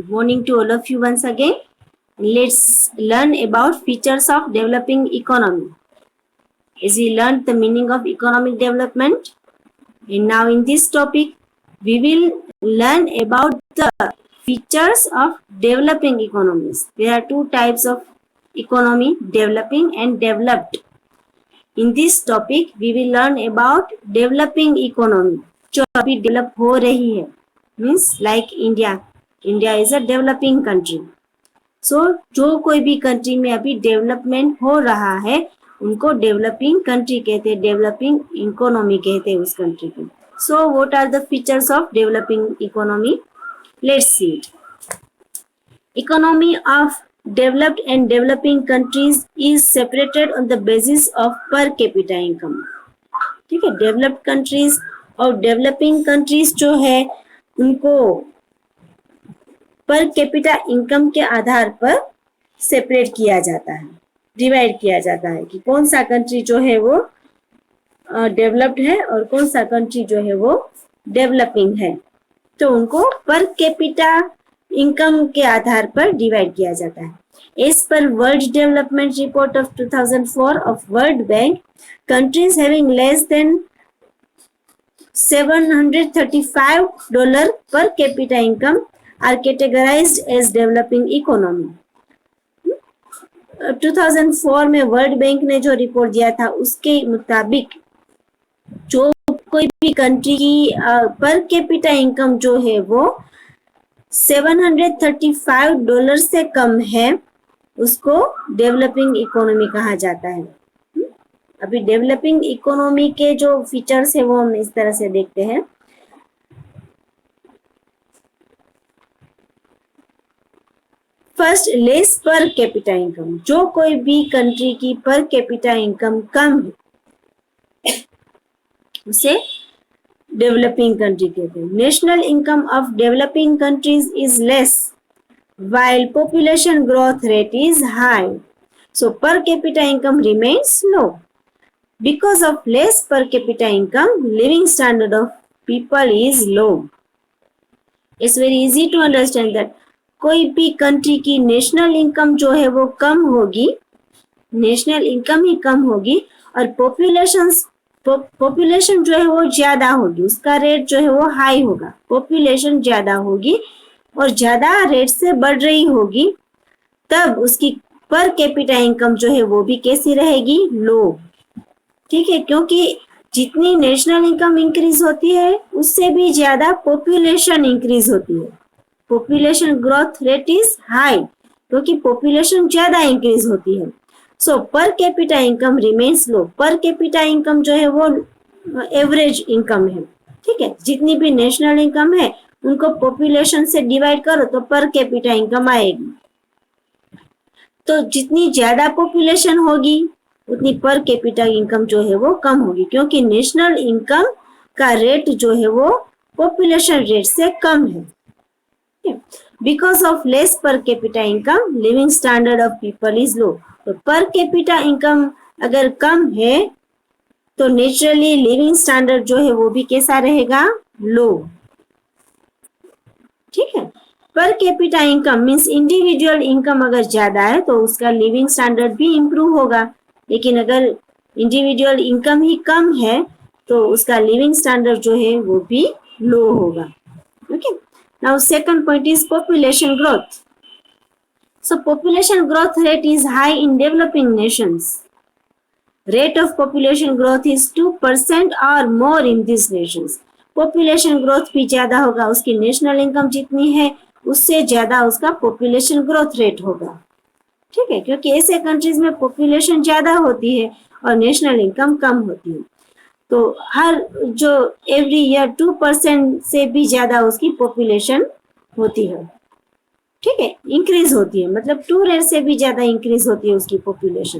Morning to all of you once again. Let's learn about features of developing economy. As we learned the meaning of economic development, and now in this topic, we will learn about the features of developing economies. There are two types of economy, developing and developed. In this topic, we will learn about developing economy, जो अभी develop हो रही है, means like India. India is a developing country. So जो कोई भी country में अभी डेवलपमेंट हो रहा है उनको डेवलपिंग कंट्री कहते हैं, डेवलपिंग इकोनॉमी कहते हैं उस कंट्री को. So what are the features of developing economy? Let's see it. Economy of developed and developing countries is separated on the basis of per capita income. ठीक है, developed countries और developing countries जो है उनको per capita income के आधार पर separate किया जाता है, डिवाइड किया जाता है कि कौन सा कंट्री जो है वो डेवलप्ड है और कौन सा कंट्री जो है वो डेवलपिंग है. तो उनको पर कैपिटा इनकम के आधार पर डिवाइड किया जाता है. As per world development report of 2004 of world bank, countries having less than $735 per capita income are categorized as developing economy. 2004 में वर्ल्ड बैंक ने जो रिपोर्ट दिया था उसके मुताबिक जो कोई भी कंट्री की पर कैपिटा इनकम जो है वो $735 से कम है उसको डेवलपिंग इकोनॉमी कहा जाता है. अभी डेवलपिंग इकोनॉमी के जो फीचर्स है वो हम इस तरह से देखते हैं. First, less per capita income. जो कोई भी कंट्री की पर कैपिटा इनकम कम है उसे डेवलपिंग कंट्री कहते हैं. National income of developing countries is less while population growth rate is high, so per capita income remains low. Because of less per capita income, living standard of people is low. It's very easy to understand that कोई भी country की national income जो है वो कम होगी, national income ही कम होगी और population जो है वो ज्यादा होगी, उसका रेट जो है वो हाई होगा. पॉपुलेशन ज्यादा होगी और ज्यादा रेट से बढ़ रही होगी तब उसकी पर कैपिटा इनकम जो है वो भी कैसी रहेगी? लो. ठीक है, क्योंकि जितनी नेशनल इनकम इंक्रीज होती है उससे भी ज्यादा पॉपुलेशन इंक्रीज होती है. Population growth rate is high क्योंकि पॉपुलेशन ज्यादा इंक्रीज होती है. सो पर कैपिटा इनकम रिमेन्स लो. पर कैपिटा इनकम जो है वो एवरेज इनकम है. ठीक है, जितनी भी नेशनल इनकम है उनको पॉपुलेशन से डिवाइड करो तो पर कैपिटा इनकम आएगी. तो जितनी ज्यादा पॉपुलेशन होगी उतनी पर कैपिटा इनकम जो है वो कम होगी क्योंकि नेशनल इनकम का रेट जो है वो पॉपुलेशन रेट से कम है. Because of less per capita income, living standard of people is low. तो पर कैपिटा इनकम अगर कम है तो नेचुरली लिविंग स्टैंडर्ड जो है वो भी कैसा रहेगा? लो. ठीक है, per capita income means individual income अगर ज्यादा है तो उसका लिविंग स्टैंडर्ड भी इम्प्रूव होगा, लेकिन अगर इंडिविजुअल इनकम ही कम है तो उसका लिविंग स्टैंडर्ड जो है वो भी लो होगा. Okay, now second point is population growth. So population growth rate is high in developing nations. Rate of population growth is 2% or more in this nations. Population growth भी ज्यादा होगा, उसकी नेशनल इनकम जितनी है उससे ज्यादा उसका पॉपुलेशन ग्रोथ रेट होगा. ठीक है, क्योंकि ऐसे कंट्रीज में पॉपुलेशन ज्यादा होती है और नेशनल इनकम कम होती है तो हर जो एवरी ईयर 2% से भी ज्यादा उसकी पॉपुलेशन होती है. ठीक है, इंक्रीज होती है, मतलब 2 रेट से भी ज्यादा इंक्रीज होती है उसकी पॉपुलेशन.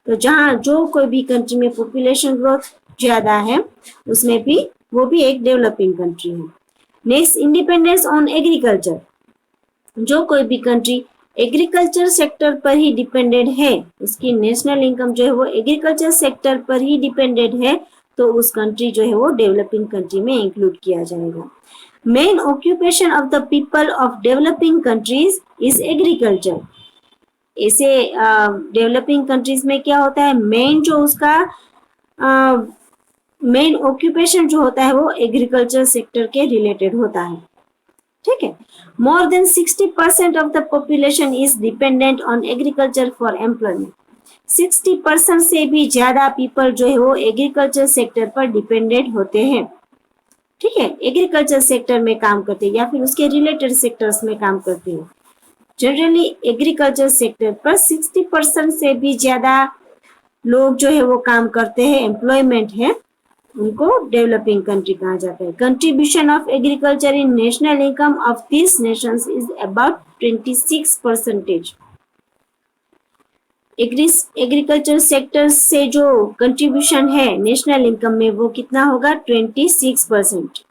तो जहाँ जो कोई भी कंट्री में पॉपुलेशन ग्रोथ ज्यादा है उसमें भी वो भी एक डेवलपिंग कंट्री है. Next, independence on agriculture. जो कोई भी कंट्री एग्रीकल्चर सेक्टर पर ही डिपेंडेंट है, उसकी नेशनल इनकम जो है वो एग्रीकल्चर सेक्टर पर ही डिपेंडेंट है तो उस कंट्री जो है वो डेवलपिंग कंट्री में इंक्लूड किया जाएगा. Main occupation of the people of developing countries is agriculture. ऐसे डेवलपिंग कंट्रीज में क्या होता है, मेन जो उसका मेन ऑक्यूपेशन जो होता है वो एग्रीकल्चर सेक्टर के रिलेटेड होता है। ठीक है। More than 60% of the population is dependent on agriculture for employment. 60% से भी ज्यादा पीपल जो है वो एग्रीकल्चर सेक्टर पर डिपेंडेंट होते हैं। ठीक है, एग्रीकल्चर सेक्टर में काम करते हैं या फिर उसके रिलेटेड सेक्टर्स में काम करते हैं। जनरली एग्रीकल्चर सेक्टर पर 60% से भी ज्यादा लोग जो है वो काम करते हैं, एम्प्लॉयमेंट है, उनको डेवलपिंग कंट्री कहा जाता है। Contribution of agriculture in national income of this Nations is about 26%। Agriculture sector से जो कंट्रीब्यूशन है नेशनल इनकम में वो कितना होगा, 26%।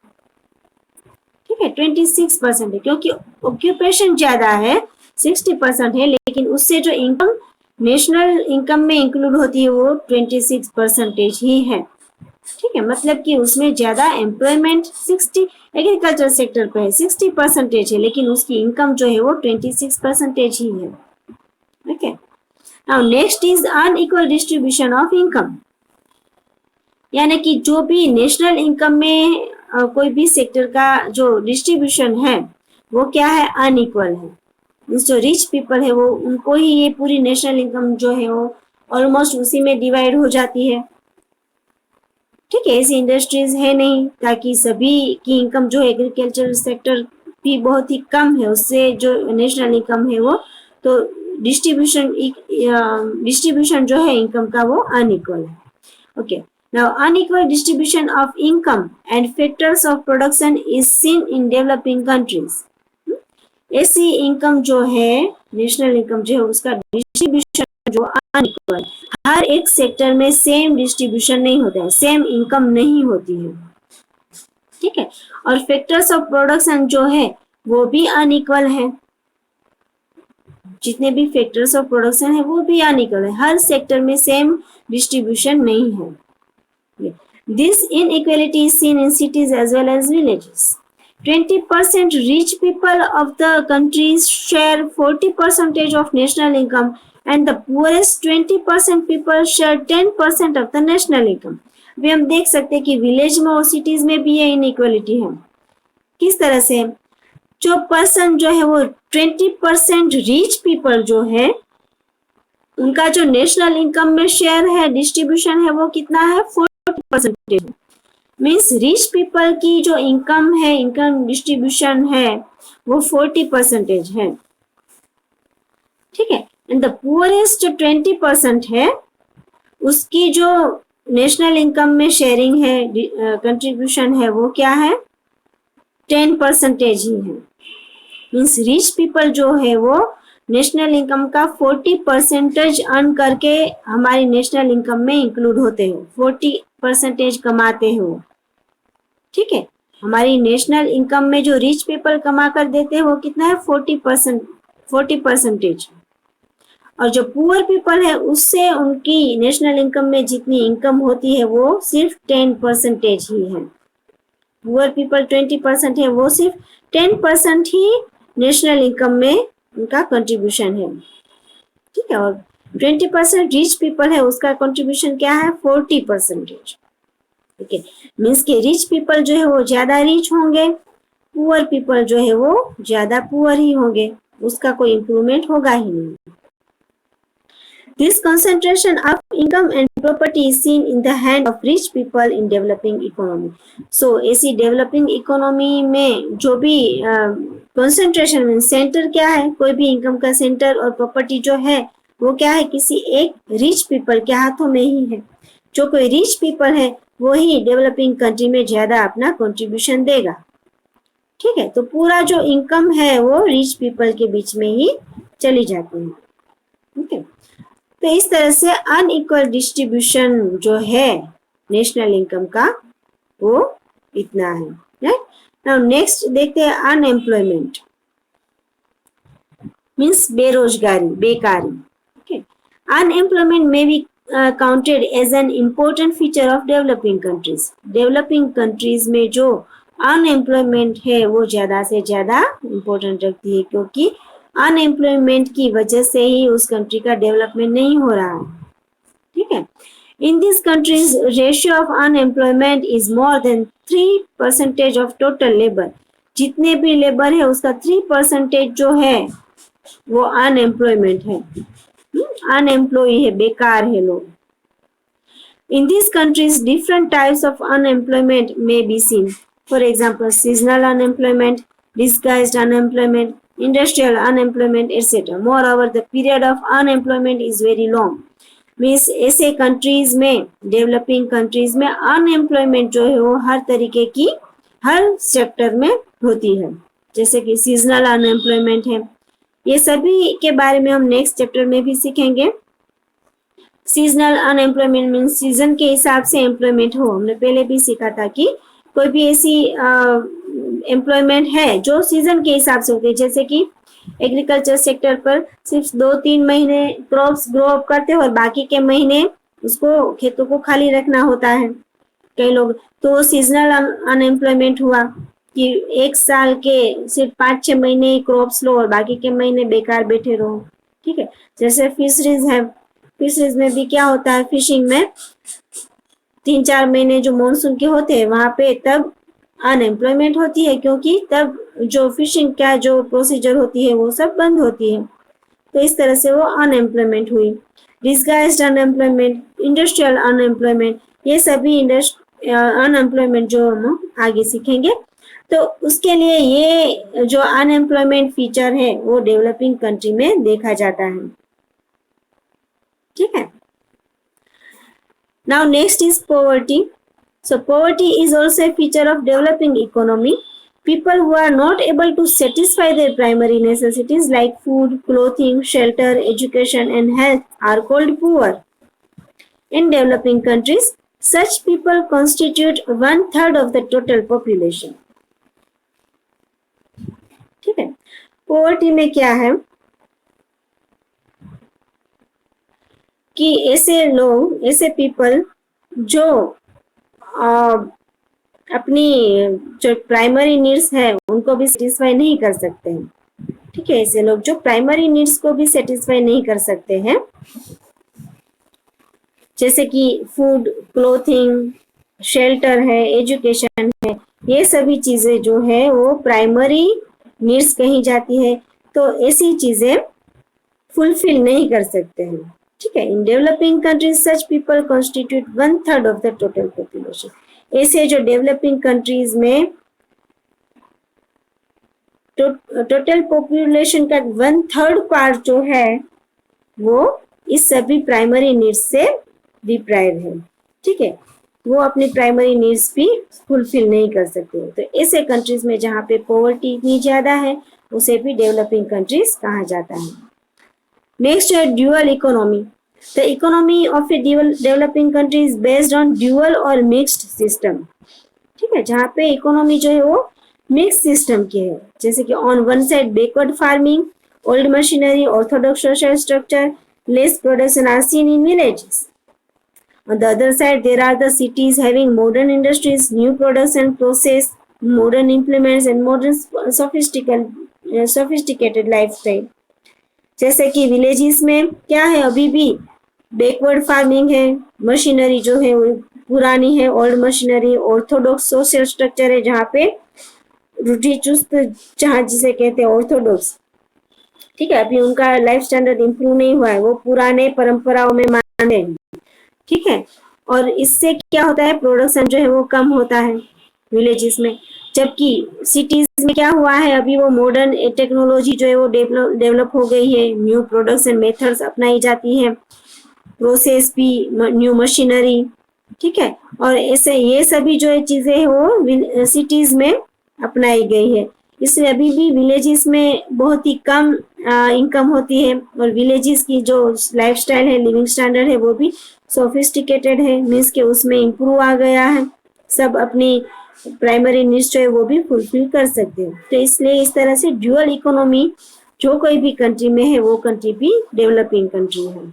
ठीक है, 26% है, क्योंकि ऑक्यूपेशन ज्यादा है, 60% है, लेकिन उससे जो इनकम नेशनल इनकम में इंक्लूड होती है वो 26% ही है। ठीक है, मतलब कि उसमें ज्यादा एम्प्लॉयमेंट 60 एग्रीकल्चर सेक्टर पे है, 60% है, लेकिन उसकी इनकम जो है वो 26% ही है। Okay, now next is unequal distribution of income. यानी कि जो भी नेशनल इनकम में कोई भी सेक्टर का जो डिस्ट्रीब्यूशन है वो क्या है, अनइक्वल है। जो रिच पीपल है वो उनको ही ये पूरी नेशनल इनकम जो है वो ऑलमोस्ट उसी में डिवाइड हो जाती है। ठीक है, ऐसी इंडस्ट्रीज है नहीं ताकि सभी की इनकम जो एग्रीकल्चर सेक्टर भी बहुत ही कम है, उससे जो नेशनल इनकम है वो तो डिस्ट्रीब्यूशन जो है इनकम का वो अनइक्वल है। Okay, now unequal distribution of income and factors of production is seen in developing countries. ऐसी इनकम जो है नेशनल इनकम जो है उसका डिस्ट्रीब्यूशन जो अनइक्वल, हर एक सेक्टर में सेम डिस्ट्रीब्यूशन नहीं होता है, सेम इनकम नहीं होती है। ठीक है, और फैक्टर्स ऑफ प्रोडक्शन जो है वो भी अनइक्वल है। जितने भी फैक्टर्स ऑफ प्रोडक्शन है वो भी अनइक्वल है, हर सेक्टर में सेम डिस्ट्रीब्यूशन नहीं है। This inequality is seen in cities as well as villages. 20% rich people of the countries share 40% of national income and the poorest 20% people share 10% of the national income। अभी हम देख सकते हैं कि village में और सिटीज में भी ये इनइक्वालिटी है। किस तरह से, जो पर्सन जो है वो 20% रिच पीपल जो है उनका जो नेशनल इनकम में शेयर है, डिस्ट्रीब्यूशन है, वो कितना है, 40%। मीन्स रिच पीपल की जो इनकम है, इनकम डिस्ट्रीब्यूशन है वो 40% है। ठीक है, एंड द पुअरेस्ट 20% है, उसकी जो नेशनल इनकम में शेयरिंग है, कंट्रीब्यूशन है, वो क्या है, 10% ही है। मीन्स रिच पीपल जो है वो नेशनल इनकम का 40% अर्न करके हमारी नेशनल इनकम में इंक्लूड होते हैं, 40% कमाते हैं वो। ठीक है, हमारी नेशनल इनकम में जो रिच पीपल कमा कर देते हैं वो कितना है, 40%। और जो पुअर पीपल है उससे उनकी नेशनल इनकम में जितनी इनकम होती है वो सिर्फ 10% ही है। पुअर पीपल 20% है, वो सिर्फ 10% ही नेशनल इनकम में उनका कंट्रीब्यूशन है। ठीक है, और 20% रिच पीपल है उसका कंट्रीब्यूशन क्या है, 40%। ठीक है, मीन्स के रिच पीपल जो है वो ज्यादा रिच होंगे, पुअर पीपल जो है वो ज्यादा पुअर ही होंगे, उसका कोई इंप्रूवमेंट होगा ही नहीं। This concentration of income and property is seen in the hand of rich people in developing economy. So ऐसी developing economy में जो भी concentration में सेंटर क्या है, कोई भी इनकम का सेंटर और प्रॉपर्टी जो है वो क्या है, किसी एक रिच पीपल के हाथों में ही है। जो कोई रिच पीपल है वो ही डेवलपिंग कंट्री में ज्यादा अपना कंट्रीब्यूशन देगा। ठीक है, तो पूरा जो इनकम है वो रिच पीपल के बीच में ही चली जाती है। ठीक है, तो इस तरह से अनइक्वल डिस्ट्रीब्यूशन जो है नेशनल इनकम का वो इतना है। राइट, नाउ नेक्स्ट देखते हैं अनएम्प्लॉयमेंट मीन्स बेरोजगारी, बेकारी। ओके, अनएम्प्लॉयमेंट में be counted as an important feature of developing countries. Developing countries में जो अनएम्प्लॉयमेंट है वो ज़्यादा से ज़्यादा इम्पोर्टेंट रखती है, क्योंकि अनएम्प्लॉयमेंट की वजह से ही उस कंट्री का डेवलपमेंट नहीं हो रहा है। ठीक है। In this countries ratio of unemployment is more than 3% of total labour. जितने भी लेबर है उसका 3% जो है वो अनएम्प्लॉयमेंट है, अनएम्प्लॉय है, बेकार है लोग। In these countries, different types of unemployment may be seen. For example, seasonal unemployment, disguised unemployment, industrial unemployment, etc. Moreover, the period of unemployment is very long. Means ऐसे कंट्रीज में, developing countries में unemployment जो है वो हर तरीके की, हर sector में होती है। जैसे कि सीजनल अनएम्प्लॉयमेंट है, ये सभी के बारे में हम नेक्स्ट चैप्टर में भी सीखेंगे। सीजनल अनएम्प्लॉयमेंट मीन्स सीजन के हिसाब से एम्प्लॉयमेंट हो। हमने पहले भी सीखा था कि कोई भी ऐसी एम्प्लॉयमेंट है जो सीजन के हिसाब से होती है, जैसे कि एग्रीकल्चर सेक्टर पर सिर्फ 2-3 महीने क्रॉप्स ग्रो अप करते हैं और बाकी के महीने उसको खेतों को खाली रखना होता है कई लोग, तो सीजनल अनएम्प्लॉयमेंट हुआ कि एक साल के सिर्फ 5-6 महीने क्रॉप्स लो और बाकी के महीने बेकार बैठे रहो। ठीक है। जैसे फिशरीज है, फिशरीज में भी क्या होता है, फिशिंग में 3-4 महीने जो मॉनसून के होते हैं वहां पे तब अनएम्प्लॉयमेंट होती है, क्योंकि तब जो फिशिंग का जो प्रोसीजर होती है वो सब बंद होती है। तो इस तरह से वो अनएम्प्लॉयमेंट हुई। डिस्गाइज्ड अनएम्प्लॉयमेंट, इंडस्ट्रियल अनएम्प्लॉयमेंट, ये सभी अनएम्प्लॉयमेंट जो हम आगे सीखेंगे। तो उसके लिए ये जो अनएम्प्लॉयमेंट फीचर है वो डेवलपिंग कंट्री में देखा जाता है। ठीक है। Now next is poverty. So poverty is also a feature of developing economy. People who are not able to satisfy their primary necessities like food, clothing, shelter, education and health are called poor. In developing countries, such people constitute 1/3 of the total population. ठीक है। poverty में क्या है कि ऐसे लोग, ऐसे people जो अपनी जो प्राइमरी नीड्स है उनको भी सेटिस्फाई नहीं कर सकते हैं। ठीक है। ऐसे लोग जो प्राइमरी नीड्स को भी सेटिस्फाई नहीं कर सकते हैं, जैसे कि फूड, क्लोथिंग, शेल्टर है, एजुकेशन है, ये सभी चीजें जो है वो प्राइमरी नीड्स कही जाती है, तो ऐसी चीजें फुलफिल नहीं कर सकते हैं। ठीक है। In developing countries such people constitute 1/3 of the total population. ऐसे जो डेवलपिंग कंट्रीज में टोटल पॉपुलेशन का 1/3 पार्ट जो है वो इस सभी प्राइमरी नीड्स से डिप्राइव है। ठीक है। वो अपनी प्राइमरी नीड्स भी फुलफिल नहीं कर सकते। तो ऐसे कंट्रीज में जहाँ पे पॉवर्टी इतनी ज्यादा है उसे भी डेवलपिंग कंट्रीज कहा जाता है। Next है dual economy. The economy of a developing country is based on dual or mixed system. ठीक है। जहाँ पे इकोनॉमी जो है वो मिक्स सिस्टम की है, जैसे कि on one side backward farming, old machinery, orthodox social structure, less production are seen in villages. On the other side, there are the cities having modern industries, new production process, modern implements and modern sophisticated lifestyle. जैसे कि villages में क्या है, अभी भी backward farming है, machinery जो है वो पुरानी है, old machinery, orthodox social structure है जहाँ पे रूढ़ि चुस्त, जहाँ जिसे कहते हैं ऑर्थोडॉक्स। ठीक है। अभी उनका लाइफ स्टैंडर्ड इंप्रूव नहीं हुआ है, वो पुराने परंपराओं में माने हैं। ठीक है। और इससे क्या होता है, प्रोडक्शन जो है वो कम होता है विलेजेस में, जबकि सिटीज में क्या हुआ है, अभी वो मॉडर्न टेक्नोलॉजी जो है वो डेवलप हो गई है, न्यू प्रोडक्शन मेथड्स अपनाई जाती है, प्रोसेस भी, न्यू मशीनरी। ठीक है। और ऐसे ये सभी जो है चीजें है वो सिटीज में अपनाई गई है, इसलिए अभी भी विलेजेस में बहुत ही कम इनकम होती है और विलेजेस की जो लाइफस्टाइल है, लिविंग स्टैंडर्ड है वो भी सोफिस्टिकेटेड है, मीन्स के उसमें इम्प्रूव आ गया है, सब अपनी प्राइमरी नीड्स जो है वो भी फुलफिल कर सकते हैं। तो इसलिए इस तरह से ड्यूअल इकोनॉमी जो कोई भी कंट्री में है वो कंट्री भी डेवलपिंग कंट्री है।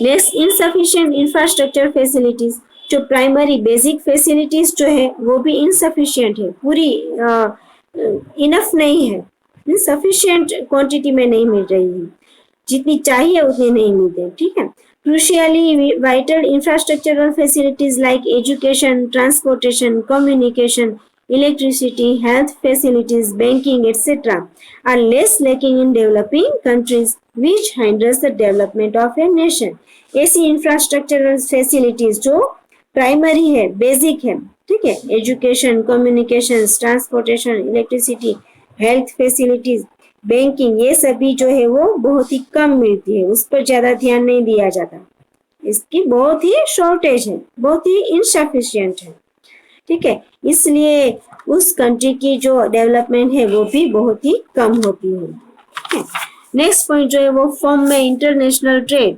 Next, insufficient infrastructure facilities. जो प्राइमरी बेसिक फैसिलिटीज जो है वो भी इनसफिशिएंट है, पूरी इनफ नहीं है, सफिशिएंट क्वांटिटी में नहीं मिल रही है, जितनी चाहिए उतनी नहीं मिलते, ठीक है। Crucially vital infrastructural facilities like education, transportation, communication, electricity, health facilities, banking, etc. are less lacking in developing countries, which hinders the development of a nation. ऐसी इंफ्रास्ट्रक्चरल फैसिलिटीज जो प्राइमरी है, बेसिक है, ठीक है, education, communication, transportation, electricity, health facilities, banking, ये सभी जो है वो बहुत ही कम मिलती है, उस पर ज्यादा ध्यान नहीं दिया जाता, इसकी बहुत ही शॉर्टेज है, बहुत ही इनसफिशिएंट है, ठीक है। इसलिए उस कंट्री की जो डेवलपमेंट है वो भी बहुत ही कम होती है। नेक्स्ट पॉइंट जो है वो फॉर्म में इंटरनेशनल ट्रेड,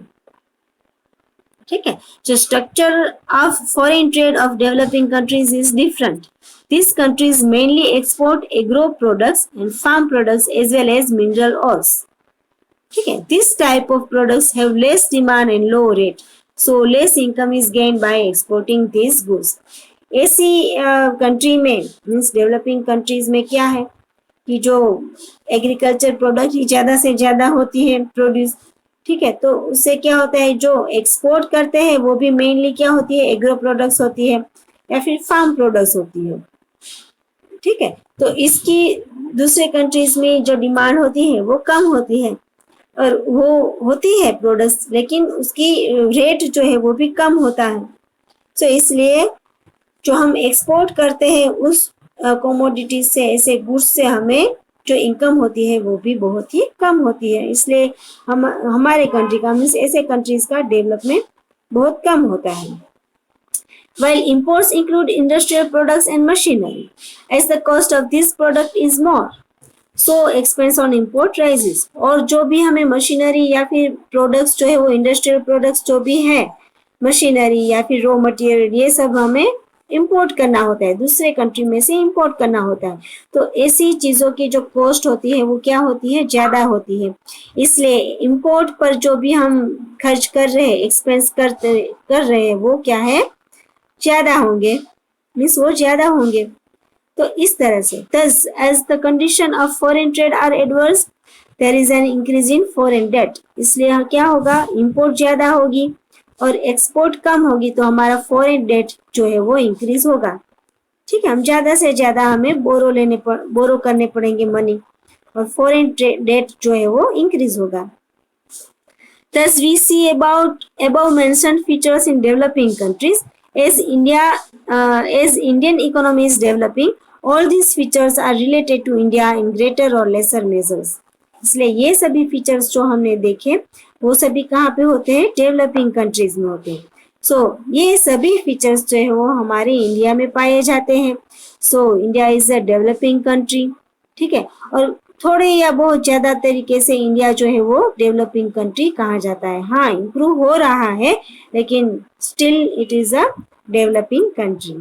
ठीक है। जो structure of foreign trade off developing countries is different. These countries mainly export agro products and farm products as well as mineral ores. ठीक है, this type of products have less demand and low rate, so less income is gained by exporting these goods. ऐसी country में means developing countries में क्या है कि जो agriculture product ही ज्यादा से ज्यादा होती है प्रोड्यूस, ठीक है, तो उससे क्या होता है, जो एक्सपोर्ट करते हैं वो भी मेनली क्या होती है, एग्रो प्रोडक्ट्स होती है या फिर फार्म प्रोडक्ट्स होती है, ठीक है। तो इसकी दूसरे कंट्रीज में जो डिमांड होती है वो कम होती है और वो होती है प्रोडक्ट्स, लेकिन उसकी रेट जो है वो भी कम होता है। सो इसलिए जो हम एक्सपोर्ट करते हैं उस कमोडिटीज से, ऐसे गुड्स से हमें जो इनकम होती है वो भी बहुत ही कम होती है, इसलिए हमारे कंट्री का मीन्स ऐसे कंट्रीज का डेवलपमेंट बहुत कम होता है। While imports include industrial products and machinery, as the cost of this product is more, so expense on import rises. और जो भी हमें मशीनरी या फिर प्रोडक्ट्स जो है वो इंडस्ट्रियल प्रोडक्ट्स जो भी है, मशीनरी या फिर रॉ मटेरियल, ये सब हमें इंपोर्ट करना होता है, दूसरे कंट्री में से इंपोर्ट करना होता है। तो ऐसी चीज़ों की जो कॉस्ट होती है वो क्या होती है, ज़्यादा होती है, इसलिए इंपोर्ट पर जो भी हम खर्च कर रहे हैं, एक्सपेंस कर रहे हैं, वो क्या है, ज्यादा होंगे, मीन्स वो ज्यादा होंगे। तो इस तरह से thus as the condition of foreign trade are adverse, there is an increase in foreign debt. इसलिए क्या होगा, इंपोर्ट ज्यादा होगी और एक्सपोर्ट कम होगी, तो हमारा फॉरेन डेट जो है वो इंक्रीज होगा, ठीक है। हम ज्यादा से ज्यादा हमें बोरो करने पड़ेंगे मनी, और फॉरेन डेट जो है वो इंक्रीज होगा। Thus we see about above mentioned features in developing countries. As Indian economy is developing, all these features are related to India in greater or lesser measures. इसलिए ये सभी features जो हमने देखे वो सभी कहाँ पे होते हैं, डेवलपिंग कंट्रीज में होते हैं। सो ये सभी फीचर्स जो है वो हमारे इंडिया में पाए जाते हैं। So India is a developing country, ठीक है, और थोड़े या बहुत ज्यादा तरीके से इंडिया जो है वो डेवलपिंग कंट्री कहा जाता है। हाँ, इम्प्रूव हो रहा है, लेकिन still it is a developing country.